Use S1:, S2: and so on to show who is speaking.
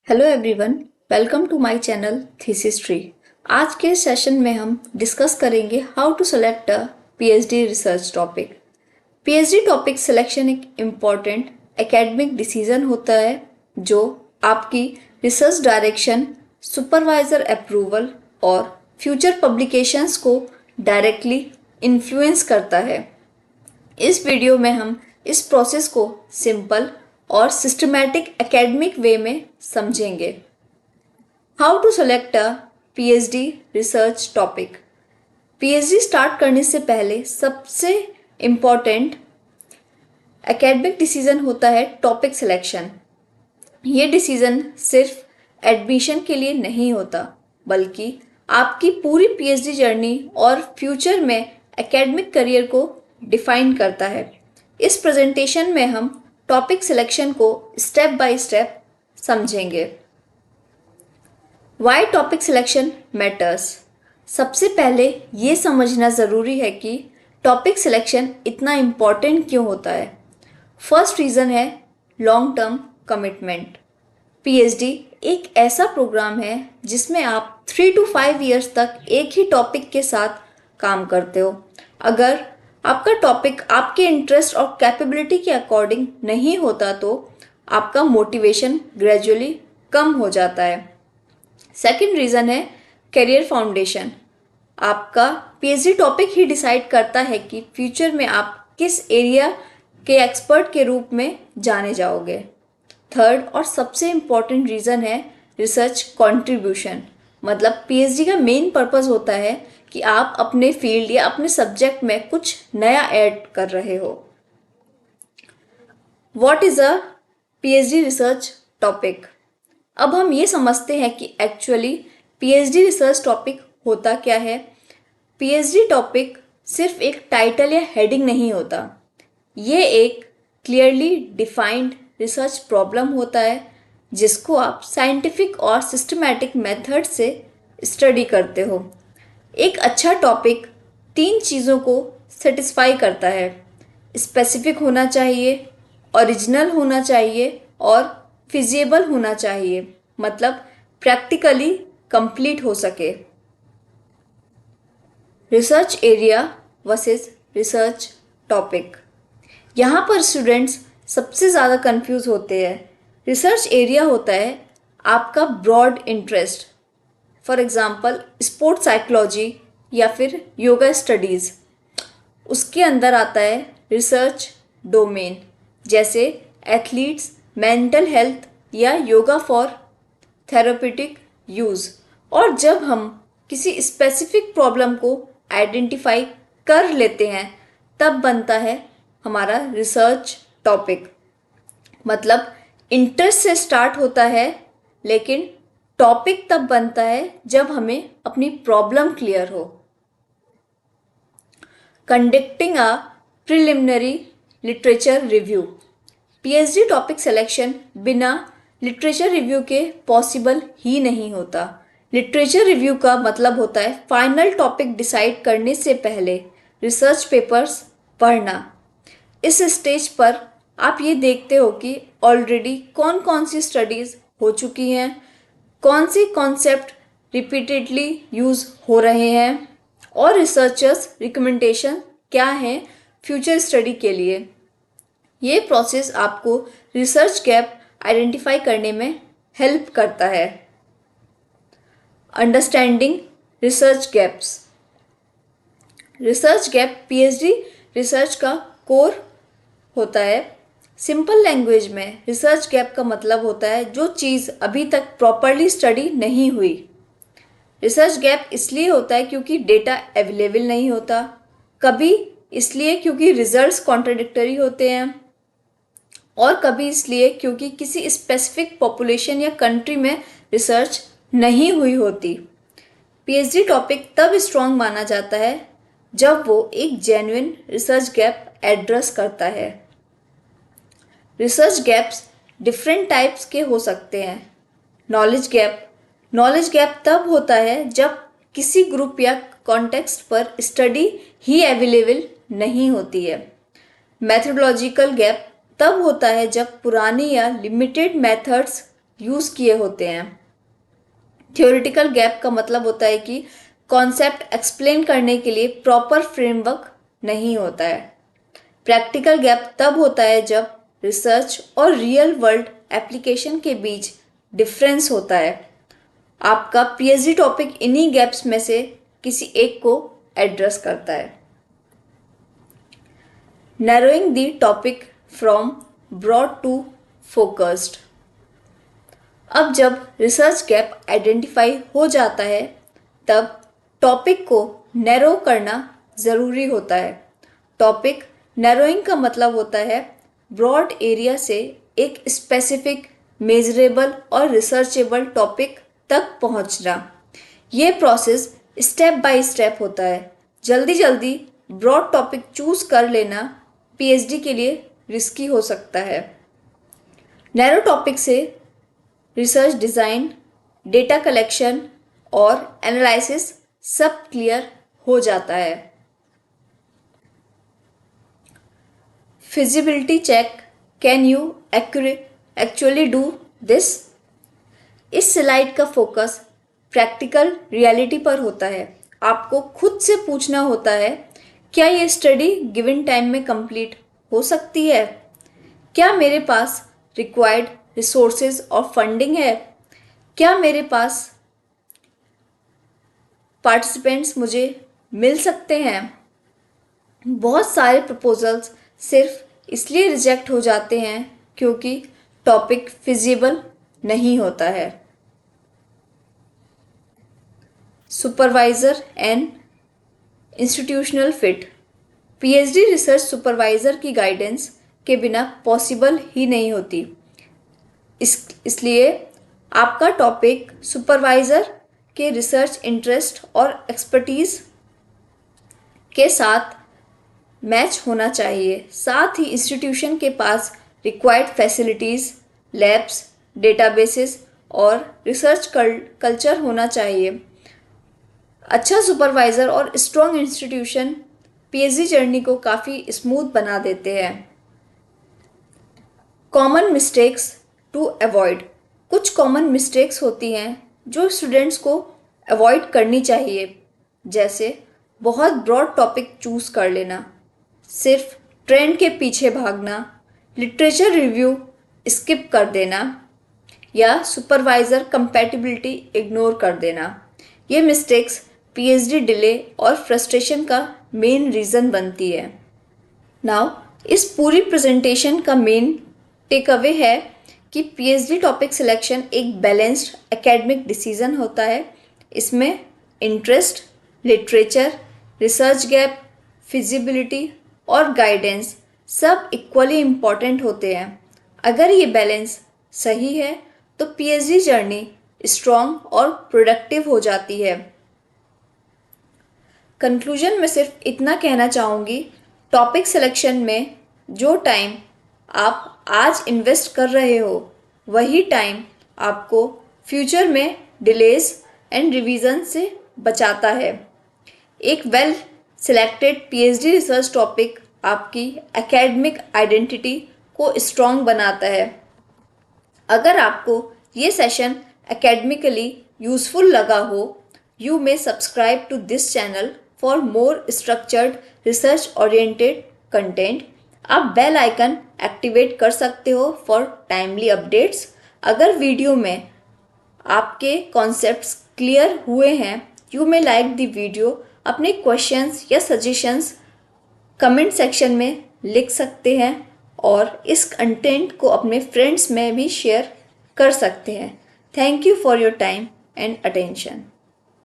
S1: Hello everyone, welcome to my channel thesis tree. आज के session में हम डिस्कस करेंगे how to select a PhD research topic. PhD topic selection एक important academic decision होता है जो आपकी रिसर्च डायरेक्शन, सुपरवाइजर अप्रूवल और फ्यूचर पब्लिकेशंस को डायरेक्टली इन्फ्लुएंस करता है। इस वीडियो में हम इस प्रोसेस को सिंपल और सिस्टमैटिक एकेडमिक वे में समझेंगे। How to select a PhD research topic. PhD start करने से पहले सबसे इम्पॉर्टेंट एकेडमिक डिसीजन होता है टॉपिक सिलेक्शन। ये डिसीजन सिर्फ एडमिशन के लिए नहीं होता, बल्कि आपकी पूरी पीएचडी जर्नी और फ्यूचर में एकेडमिक करियर को डिफाइन करता है। इस प्रेजेंटेशन में हम टॉपिक सिलेक्शन को स्टेप बाय स्टेप समझेंगे। Why topic selection matters. सबसे पहले ये समझना ज़रूरी है कि टॉपिक सिलेक्शन इतना इम्पॉर्टेंट क्यों होता है। फर्स्ट रीज़न है लॉन्ग टर्म कमिटमेंट। पीएचडी एक ऐसा प्रोग्राम है जिसमें आप 3 to 5 ईयर्स तक एक ही टॉपिक के साथ काम करते हो। अगर आपका टॉपिक आपके इंटरेस्ट और कैपेबिलिटी के अकॉर्डिंग नहीं होता तो आपका मोटिवेशन ग्रेजुअली कम हो जाता है। सेकंड रीज़न है करियर फाउंडेशन। आपका पीएचडी टॉपिक ही डिसाइड करता है कि फ्यूचर में आप किस एरिया के एक्सपर्ट के रूप में जाने जाओगे। थर्ड और सबसे इम्पॉर्टेंट रीज़न है रिसर्च कंट्रीब्यूशन। मतलब पीएचडी का मेन पर्पस होता है कि आप अपने फील्ड या अपने सब्जेक्ट में कुछ नया ऐड कर रहे हो। What is a PhD research topic. अब हम ये समझते हैं कि एक्चुअली पीएचडी रिसर्च टॉपिक होता क्या है। पीएचडी टॉपिक सिर्फ एक टाइटल या हेडिंग नहीं होता, ये एक क्लियरली डिफाइंड रिसर्च प्रॉब्लम होता है जिसको आप साइंटिफिक और सिस्टमैटिक मेथड से स्टडी करते हो। एक अच्छा टॉपिक 3 चीज़ों को सेटिस्फाई करता है। स्पेसिफिक होना चाहिए, ओरिजिनल होना चाहिए और फिजिबल होना चाहिए, मतलब प्रैक्टिकली कंप्लीट हो सके। Research area versus research topic. यहाँ पर स्टूडेंट्स सबसे ज़्यादा कंफ्यूज होते हैं। रिसर्च एरिया होता है आपका broad interest, for example sports psychology या फिर योगा स्टडीज़। उसके अंदर आता है रिसर्च डोमेन, जैसे एथलीट्स, मेंटल हेल्थ या योगा फॉर थेरेप्यूटिक यूज़। और जब हम किसी स्पेसिफिक प्रॉब्लम को आइडेंटिफाई कर लेते हैं तब बनता है हमारा रिसर्च टॉपिक। मतलब इंटरेस्ट से स्टार्ट होता है, लेकिन टॉपिक तब बनता है जब हमें अपनी प्रॉब्लम क्लियर हो। Conducting a preliminary literature review. PhD topic selection बिना लिटरेचर रिव्यू के पॉसिबल ही नहीं होता। लिटरेचर रिव्यू का मतलब होता है फाइनल टॉपिक डिसाइड करने से पहले रिसर्च पेपर्स पढ़ना। इस स्टेज पर आप ये देखते हो कि ऑलरेडी कौन कौन सी स्टडीज़ हो चुकी हैं, कौन से कॉन्सेप्ट रिपीटेडली यूज़ हो रहे हैं और रिसर्चर्स रिकमेंडेशन क्या है फ्यूचर स्टडी के लिए। ये प्रोसेस आपको रिसर्च गैप आइडेंटिफाई करने में हेल्प करता है। Understanding research gaps. Research gap PhD research का कोर होता है। सिंपल लैंग्वेज में रिसर्च गैप का मतलब होता है जो चीज़ अभी तक प्रॉपरली स्टडी नहीं हुई। रिसर्च गैप इसलिए होता है क्योंकि डेटा अवेलेबल नहीं होता, कभी इसलिए क्योंकि रिजल्ट्स कॉन्ट्राडिक्टरी होते हैं और कभी इसलिए क्योंकि किसी स्पेसिफिक पॉपुलेशन या कंट्री में रिसर्च नहीं हुई होती। पीएचडी टॉपिक तब स्ट्रॉन्ग माना जाता है जब वो एक जेन्युइन रिसर्च गैप एड्रेस करता है। रिसर्च गैप्स डिफरेंट टाइप्स के हो सकते हैं। Knowledge gap. नॉलेज गैप तब होता है जब किसी ग्रुप या कॉन्टेक्स्ट पर स्टडी ही अवेलेबल नहीं होती है। मेथोडोलॉजिकल गैप तब होता है जब पुरानी या लिमिटेड मेथड्स यूज़ किए होते हैं। थ्योरेटिकल गैप का मतलब होता है कि कॉन्सेप्ट एक्सप्लेन करने के लिए प्रॉपर फ्रेमवर्क नहीं होता है। प्रैक्टिकल गैप तब होता है जब रिसर्च और रियल वर्ल्ड एप्लीकेशन के बीच डिफरेंस होता है। आपका पीएचडी टॉपिक इन्हीं गैप्स में से किसी एक को एड्रेस करता है। Narrowing the topic from broad to focused. अब जब रिसर्च गैप आइडेंटिफाई हो जाता है तब टॉपिक को नैरो करना ज़रूरी होता है। टॉपिक नैरोइंग का मतलब होता है ब्रॉड एरिया से एक स्पेसिफिक, मेजरेबल और रिसर्चेबल टॉपिक तक पहुंचना। ये प्रोसेस स्टेप बाय स्टेप होता है। जल्दी जल्दी ब्रॉड टॉपिक चूज कर लेना पीएचडी के लिए रिस्की हो सकता है। नैरो टॉपिक से रिसर्च डिज़ाइन, डेटा कलेक्शन और एनालिसिस सब क्लियर हो जाता है। Feasibility check, can you actually do this? इस स्लाइड का फोकस प्रैक्टिकल रियलिटी पर होता है। आपको खुद से पूछना होता है, क्या ये स्टडी गिवन टाइम में कंप्लीट हो सकती है? क्या मेरे पास रिक्वायर्ड रिसोर्सेज और फंडिंग है? क्या मेरे पास पार्टिसिपेंट्स मुझे मिल सकते हैं? बहुत सारे प्रपोजल्स सिर्फ इसलिए रिजेक्ट हो जाते हैं क्योंकि टॉपिक फिजिबल नहीं होता है। Supervisor and institutional fit. PhD research supervisor की गाइडेंस के बिना पॉसिबल ही नहीं होती। इसलिए आपका टॉपिक सुपरवाइज़र के रिसर्च इंटरेस्ट और एक्सपर्टीज़ के साथ मैच होना चाहिए। साथ ही इंस्टीट्यूशन के पास रिक्वायर्ड फैसिलिटीज़, लैब्स, डेटाबेसेस और रिसर्च कल्चर होना चाहिए। अच्छा सुपरवाइज़र और स्ट्रॉन्ग इंस्टीट्यूशन पीएचडी जर्नी को काफ़ी स्मूथ बना देते हैं। Common mistakes to avoid. कुछ कॉमन मिस्टेक्स होती हैं जो स्टूडेंट्स को अवॉइड करनी चाहिए, जैसे बहुत ब्रॉड टॉपिक चूज़ कर लेना, सिर्फ ट्रेंड के पीछे भागना, लिटरेचर रिव्यू स्किप कर देना या सुपरवाइज़र कंपैटिबिलिटी इग्नोर कर देना। ये मिस्टेक्स पीएचडी डिले और फ्रस्ट्रेशन का मेन रीज़न बनती है। नाउ इस पूरी प्रेजेंटेशन का मेन टेक अवे है कि पीएचडी टॉपिक सिलेक्शन एक बैलेंस्ड एकेडमिक डिसीजन होता है। इसमें interest, literature, research gap, feasibility और गाइडेंस सब इक्वली इम्पॉर्टेंट होते हैं। अगर ये बैलेंस सही है तो पीएचडी जर्नी स्ट्रॉन्ग और प्रोडक्टिव हो जाती है। कंक्लूजन में सिर्फ इतना कहना चाहूँगी, टॉपिक सिलेक्शन में जो टाइम आप आज इन्वेस्ट कर रहे हो वही टाइम आपको फ्यूचर में डिलेज एंड रिवीजन से बचाता है। एक well selected PhD research topic आपकी एकेडमिक आइडेंटिटी को स्ट्रॉन्ग बनाता है। अगर आपको ये सेशन एकेडमिकली यूज़फुल लगा हो, you may subscribe to this channel for more structured research oriented content. आप बेल आइकन एक्टिवेट कर सकते हो फॉर टाइमली अपडेट्स। अगर वीडियो में आपके कॉन्सेप्ट्स क्लियर हुए हैं, you may like the video. अपने क्वेश्चंस या सजेशंस कमेंट सेक्शन में लिख सकते हैं और इस कंटेंट को अपने फ्रेंड्स में भी शेयर कर सकते हैं। Thank you for your time and attention.